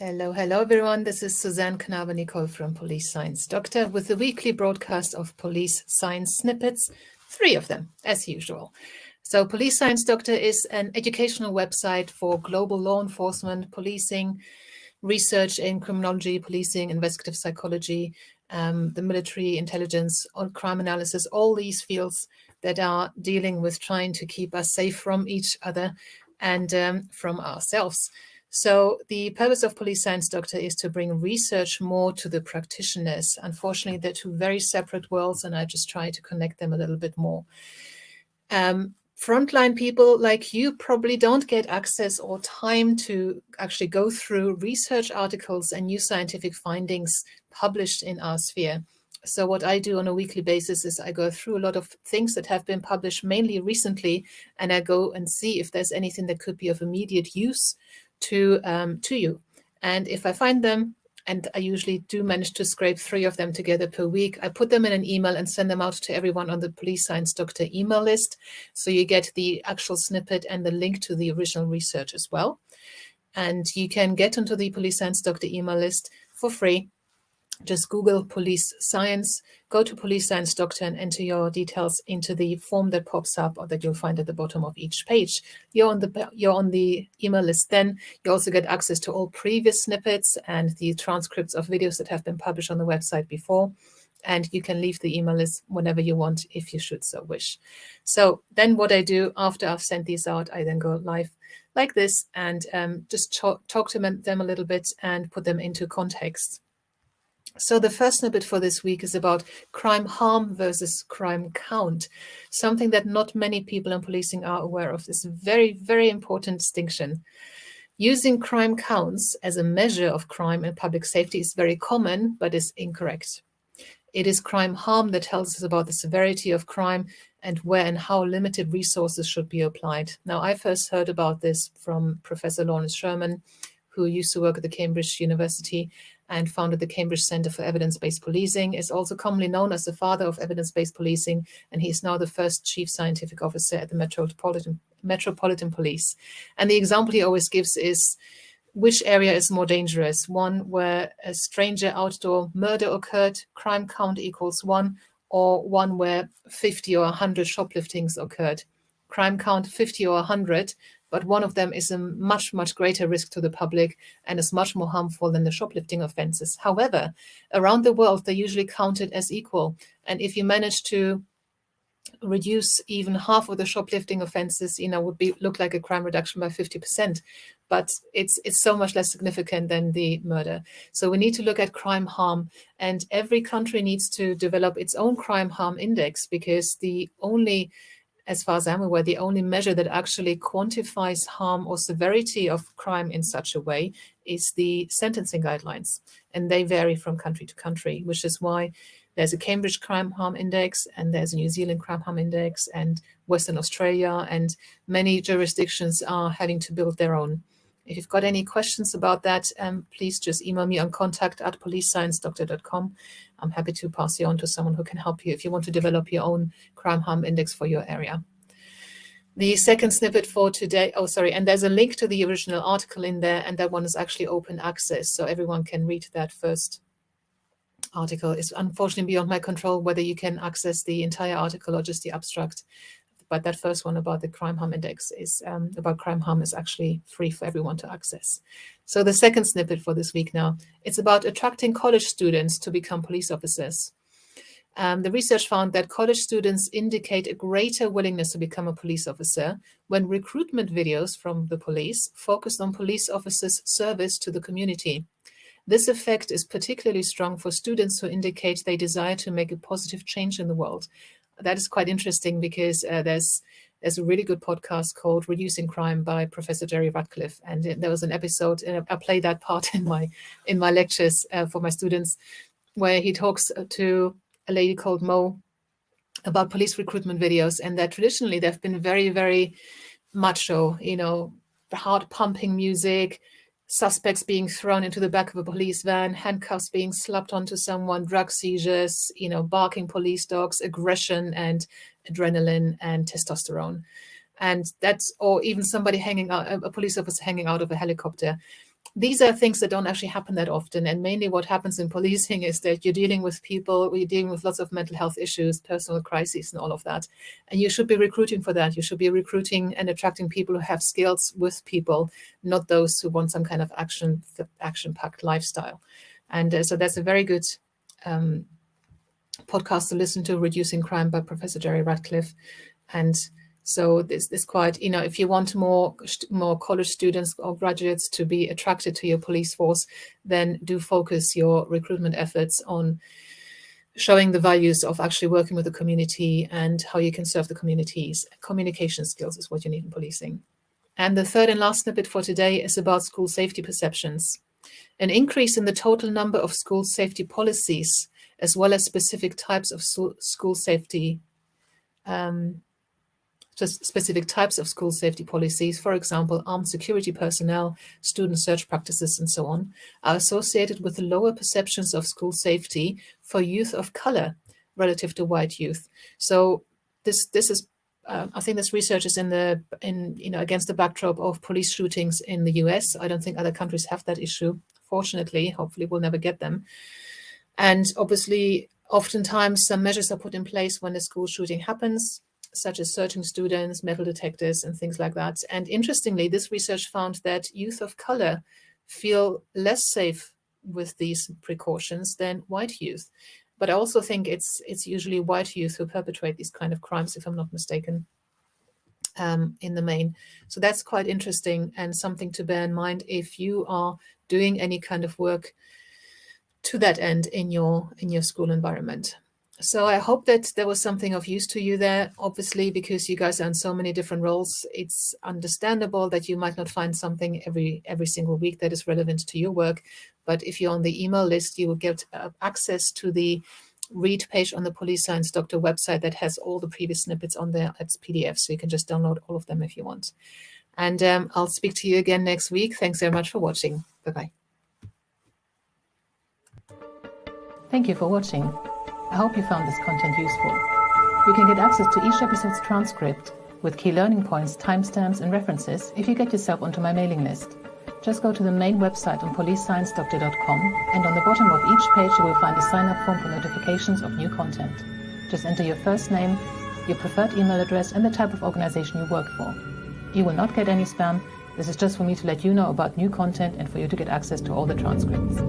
Hello everyone. This is Suzanne Knaber-Nicole from Police Science Doctor with the weekly broadcast of Police Science Snippets, 3 of them, as usual. So Police Science Doctor is an educational website for global law enforcement, policing, research in criminology, policing, investigative psychology, the military, intelligence, crime analysis, all these fields that are dealing with trying to keep us safe from each other and from ourselves. So the purpose of Police Science Doctor is to bring research more to the practitioners. Unfortunately, they're two very separate worlds, and I just try to connect them a little bit more. Frontline people like you probably don't get access or time to actually go through research articles and new scientific findings published in our sphere. So what I do on a weekly basis is I go through a lot of things that have been published mainly recently, and I go and see if there's anything that could be of immediate use to you. And if I find them, and I usually do manage to scrape 3 of them together per week, I put them in an email and send them out to everyone on the Police Science Doctor email list. So you get the actual snippet and the link to the original research as well. And you can get onto the Police Science Doctor email list for free. Just Google Police Science, go to Police Science Doctor and enter your details into the form that pops up or that you'll find at the bottom of each page. You're on the email list then. You also get access to all previous snippets and the transcripts of videos that have been published on the website before. And you can leave the email list whenever you want if you should so wish. So then what I do after I've sent these out, I then go live like this and just talk to them a little bit and put them into context. So the first snippet for this week is about crime harm versus crime count, something that not many people in policing are aware of. This is a very, very important distinction. Using crime counts as a measure of crime and public safety is very common, but is incorrect. It is crime harm that tells us about the severity of crime and where and how limited resources should be applied. Now, I first heard about this from Professor Lawrence Sherman, who used to work at the Cambridge University and founded the Cambridge Center for Evidence-Based Policing, is also commonly known as the father of evidence-based policing, and he is now the first chief scientific officer at the Metropolitan Police. And the example he always gives is which area is more dangerous, one where a stranger outdoor murder occurred, crime count equals 1, or one where 50 or 100 shopliftings occurred, crime count 50 or 100, but one of them is a much, much greater risk to the public and is much more harmful than the shoplifting offenses. However, around the world, they're usually counted as equal. And if you manage to reduce even half of the shoplifting offenses, would look like a crime reduction by 50%. But it's so much less significant than the murder. So we need to look at crime harm, and every country needs to develop its own crime harm index, because as far as I'm aware, the only measure that actually quantifies harm or severity of crime in such a way is the sentencing guidelines. And they vary from country to country, which is why there's a Cambridge Crime Harm Index, and there's a New Zealand Crime Harm Index, and Western Australia, and many jurisdictions are having to build their own. If you've got any questions about that, please just email me on contact@policesciencedoctor.com. I'm happy to pass you on to someone who can help you if you want to develop your own crime harm index for your area. The second snippet for today, and there's a link to the original article in there, and that one is actually open access, so everyone can read that first article. It's unfortunately beyond my control whether you can access the entire article or just the abstract. But that first one about the crime harm index is about crime harm is actually free for everyone to access. So the second snippet for this week now, it's about attracting college students to become police officers. The research found that college students indicate a greater willingness to become a police officer when recruitment videos from the police focused on police officers' service to the community. This effect is particularly strong for students who indicate they desire to make a positive change in the world. That is quite interesting, because there's a really good podcast called Reducing Crime by Professor Jerry Radcliffe, and there was an episode, I play that part in my lectures for my students, where he talks to a lady called Mo about police recruitment videos, and that traditionally they've been very, very macho, heart pumping music, suspects being thrown into the back of a police van, handcuffs being slapped onto someone, drug seizures, barking police dogs, aggression and adrenaline and testosterone. And or even somebody a police officer hanging out of a helicopter. these are things that don't actually happen that often. And mainly what happens in policing is that you're dealing with people, you're dealing with lots of mental health issues, personal crises, and all of that. And you should be recruiting for that. You should be recruiting and attracting people who have skills with people, not those who want some kind of action-packed lifestyle. And so that's a very good podcast to listen to, Reducing Crime by Professor Jerry Radcliffe. And so this quite, if you want more college students or graduates to be attracted to your police force, then do focus your recruitment efforts on showing the values of actually working with the community and how you can serve the communities. Communication skills is what you need in policing. And the third and last snippet for today is about school safety perceptions. An increase in the total number of school safety policies, as well as specific types of school safety policies, for example, armed security personnel, student search practices, and so on, are associated with lower perceptions of school safety for youth of color relative to white youth. So this is, I think this research is against the backdrop of police shootings in the US. I don't think other countries have that issue. Fortunately, hopefully we'll never get them. And obviously, oftentimes some measures are put in place when a school shooting happens, such as searching students, metal detectors, and things like that. And interestingly, this research found that youth of color feel less safe with these precautions than white youth. But I also think it's usually white youth who perpetrate these kind of crimes, if I'm not mistaken, in the main. So that's quite interesting and something to bear in mind if you are doing any kind of work to that end in your school environment. So I hope that there was something of use to you there. Obviously, because you guys are in so many different roles, it's understandable that you might not find something every single week that is relevant to your work. But if you're on the email list, you will get access to the read page on the Police Science Doctor website that has all the previous snippets on there as PDF. So you can just download all of them if you want. And I'll speak to you again next week. Thanks very much for watching. Bye-bye. Thank you for watching. I hope you found this content useful. You can get access to each episode's transcript with key learning points, timestamps, and references if you get yourself onto my mailing list. Just go to the main website on policesciencedoctor.com, and on the bottom of each page you will find a sign-up form for notifications of new content. Just enter your first name, your preferred email address, and the type of organization you work for. You will not get any spam. This is just for me to let you know about new content and for you to get access to all the transcripts.